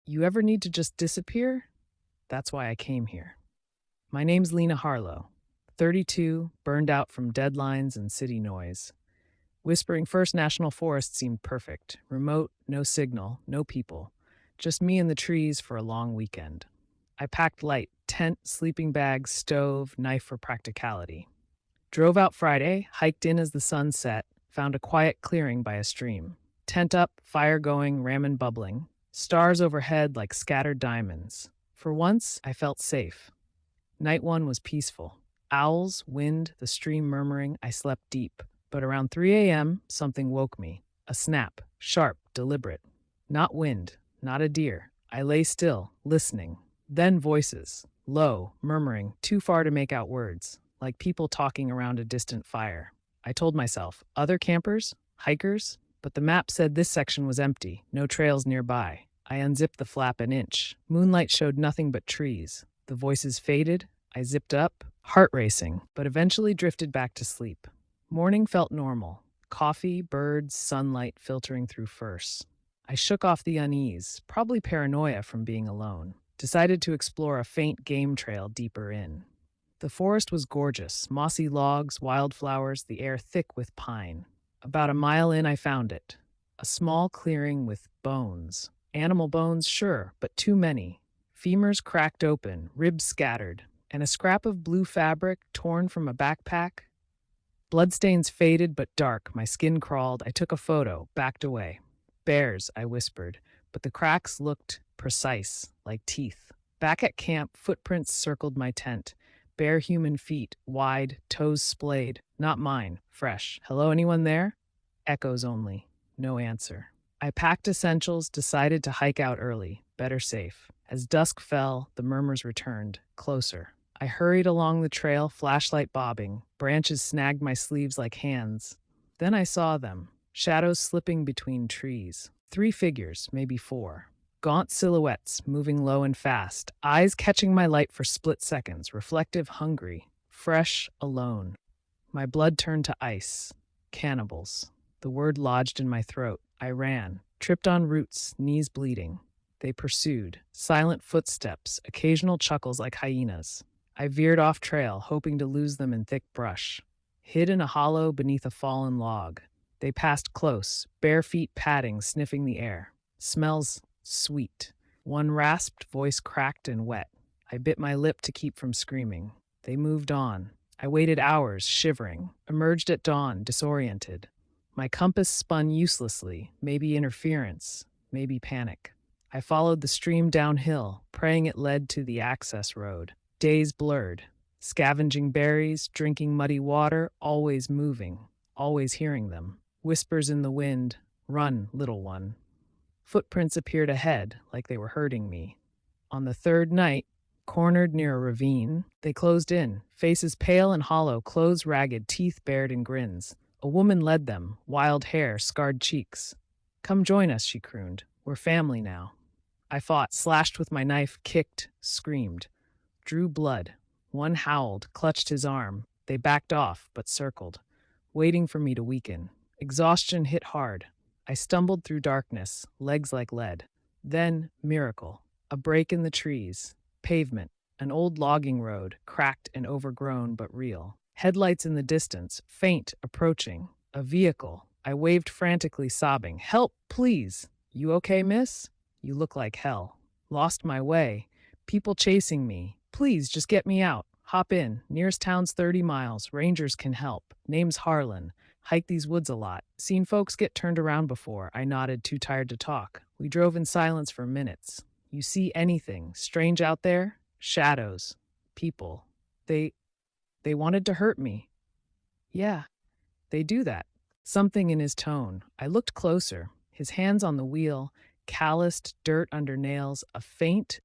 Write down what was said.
You ever need to just disappear? That's why I came here. My name's Lena Harlow, 32, burned out from deadlines and city noise. Whispering First National Forest seemed perfect. Remote, no signal, no people. Just me and the trees for a long weekend. I packed light, tent, sleeping bag, stove, knife for practicality. Drove out Friday, hiked in as the sun set, found a quiet clearing by a stream. Tent up, fire going, ramen bubbling. Stars overhead like scattered diamonds. For once, I felt safe. Night one was peaceful. Owls, wind, the stream murmuring, I slept deep. But around 3 a.m., something woke me. A snap, sharp, deliberate. Not wind, not a deer. I lay still, listening. Then voices, low, murmuring, too far to make out words, like people talking around a distant fire. I told myself, other campers? Hikers? But the map said this section was empty, no trails nearby. I unzipped the flap an inch. Moonlight showed nothing but trees. The voices faded. I zipped up, heart racing, but eventually drifted back to sleep. Morning felt normal. Coffee, birds, sunlight filtering through furs. I shook off the unease, probably paranoia from being alone. Decided to explore a faint game trail deeper in. The forest was gorgeous, mossy logs, wildflowers, the air thick with pine. About a mile in, I found it. A small clearing with bones. Animal bones, sure, but too many. Femurs cracked open, ribs scattered, and a scrap of blue fabric torn from a backpack. Bloodstains faded but dark, my skin crawled. I took a photo, backed away. Bears, I whispered, but the cracks looked precise, like teeth. Back at camp, footprints circled my tent. Bare human feet, wide, toes splayed. Not mine, fresh. Hello, anyone there? Echoes only. No answer. I packed essentials, decided to hike out early. Better safe. As dusk fell, the murmurs returned, closer. I hurried along the trail, flashlight bobbing. Branches snagged my sleeves like hands. Then I saw them, shadows slipping between trees. 3 figures, maybe 4. Gaunt silhouettes, moving low and fast. Eyes catching my light for split seconds, reflective, hungry. Fresh, alone. My blood turned to ice. Cannibals. The word lodged in my throat. I ran, tripped on roots, knees bleeding. They pursued. Silent footsteps, occasional chuckles like hyenas. I veered off trail, hoping to lose them in thick brush. Hid in a hollow beneath a fallen log. They passed close, bare feet padding, sniffing the air. Smells sweet. One rasped, voice cracked and wet. I bit my lip to keep from screaming. They moved on. I waited hours, shivering. Emerged at dawn, disoriented. My compass spun uselessly, maybe interference, maybe panic. I followed the stream downhill, praying it led to the access road. Days blurred, scavenging berries, drinking muddy water, always moving, always hearing them. Whispers in the wind, run, little one. Footprints appeared ahead, like they were hurting me. On the 3rd night, cornered near a ravine, they closed in, faces pale and hollow, clothes ragged, teeth bared in grins. A woman led them, wild hair, scarred cheeks. Come join us, she crooned. We're family now. I fought, slashed with my knife, kicked, screamed. Drew blood. One howled, clutched his arm. They backed off, but circled, waiting for me to weaken. Exhaustion hit hard. I stumbled through darkness, legs like lead. Then, miracle. A break in the trees. Pavement. An old logging road, cracked and overgrown but real. Headlights in the distance, faint, approaching. A vehicle. I waved frantically, sobbing. Help, please. You okay, miss? You look like hell. Lost my way. People chasing me. Please, just get me out. Hop in. Nearest town's 30 miles. Rangers can help. Name's Harlan. Hike these woods a lot. Seen folks get turned around before. I nodded, too tired to talk. We drove in silence for minutes. You see anything strange out there? Shadows. People. They wanted to hurt me. Yeah, they do that. Something in his tone. I looked closer. His hands on the wheel, calloused, dirt under nails, a faint,